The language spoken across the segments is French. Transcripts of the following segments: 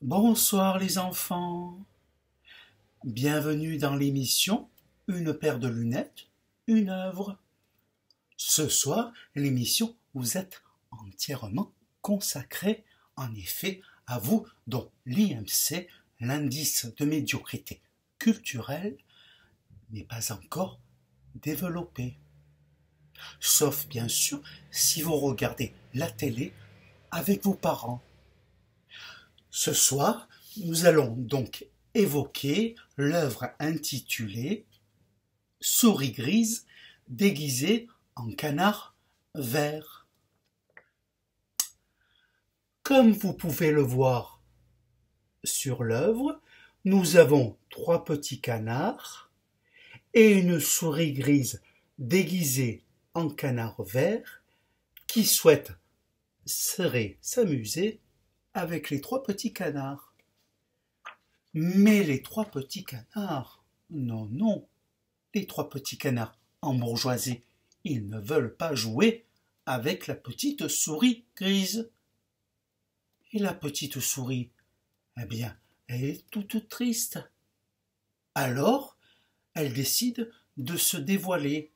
Bonsoir les enfants, bienvenue dans l'émission Une paire de lunettes, une œuvre. Ce soir, l'émission vous êtes entièrement consacrée en effet à vous dont l'IMC, l'indice de médiocrité culturelle, n'est pas encore développé. Sauf bien sûr si vous regardez la télé avec vos parents. Ce soir, nous allons donc évoquer l'œuvre intitulée Souris grise déguisée en canard vert. Comme vous pouvez le voir sur l'œuvre, nous avons 3 petits canards et une souris grise déguisée en canard vert qui souhaite s'amuser avec les 3 petits canards. Mais les 3 petits canards, non, les 3 petits canards embourgeoisés, ils ne veulent pas jouer avec la petite souris grise. Et la petite souris, eh bien, elle est toute triste. Alors, elle décide de se dévoiler,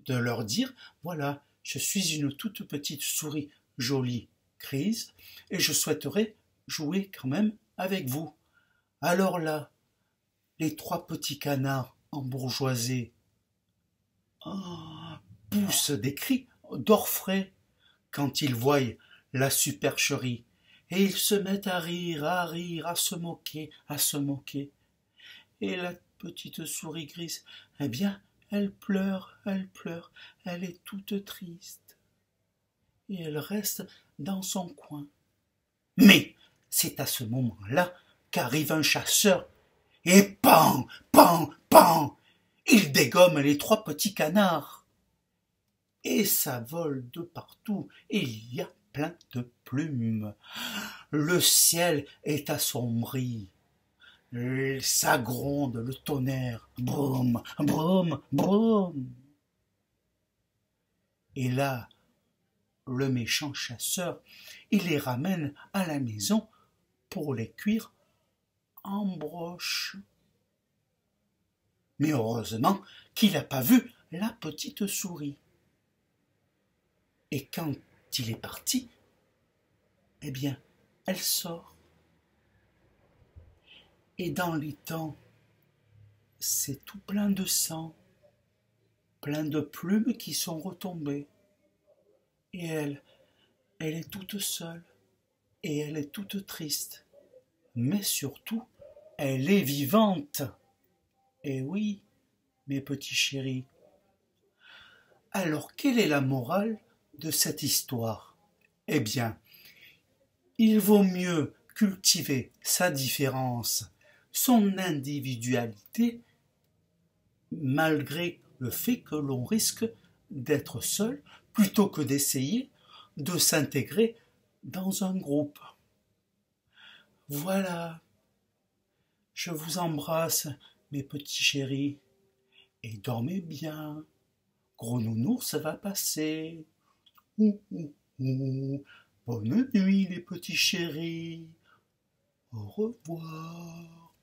de leur dire, voilà, je suis une toute petite souris jolie grise, et je souhaiterais jouer quand même avec vous. Alors là, les 3 petits canards embourgeoisés poussent des cris d'orfraie quand ils voient la supercherie, et ils se mettent à rire, à se moquer, Et la petite souris grise, eh bien, elle pleure, elle est toute triste. Et elle reste dans son coin. Mais c'est à ce moment-là qu'arrive un chasseur et pan, il dégomme les 3 petits canards. Et ça vole de partout et il y a plein de plumes. Le ciel est assombri. Ça gronde le tonnerre. Broum, broum, broum. Et là, le méchant chasseur, il les ramène à la maison pour les cuire en broche. Mais heureusement qu'il n'a pas vu la petite souris. Et quand il est parti, eh bien, elle sort. Et dans les temps, c'est tout plein de sang, plein de plumes qui sont retombées. Et elle est toute seule, et elle est toute triste. Mais surtout, elle est vivante. Eh oui, mes petits chéris. Alors, quelle est la morale de cette histoire? Eh bien, il vaut mieux cultiver sa différence, son individualité, malgré le fait que l'on risque d'être seul, plutôt que d'essayer de s'intégrer dans un groupe. Voilà, je vous embrasse, mes petits chéris, et dormez bien. Gros nounours, ça va passer. Ouh, ouh, ouh. Bonne nuit, les petits chéris. Au revoir.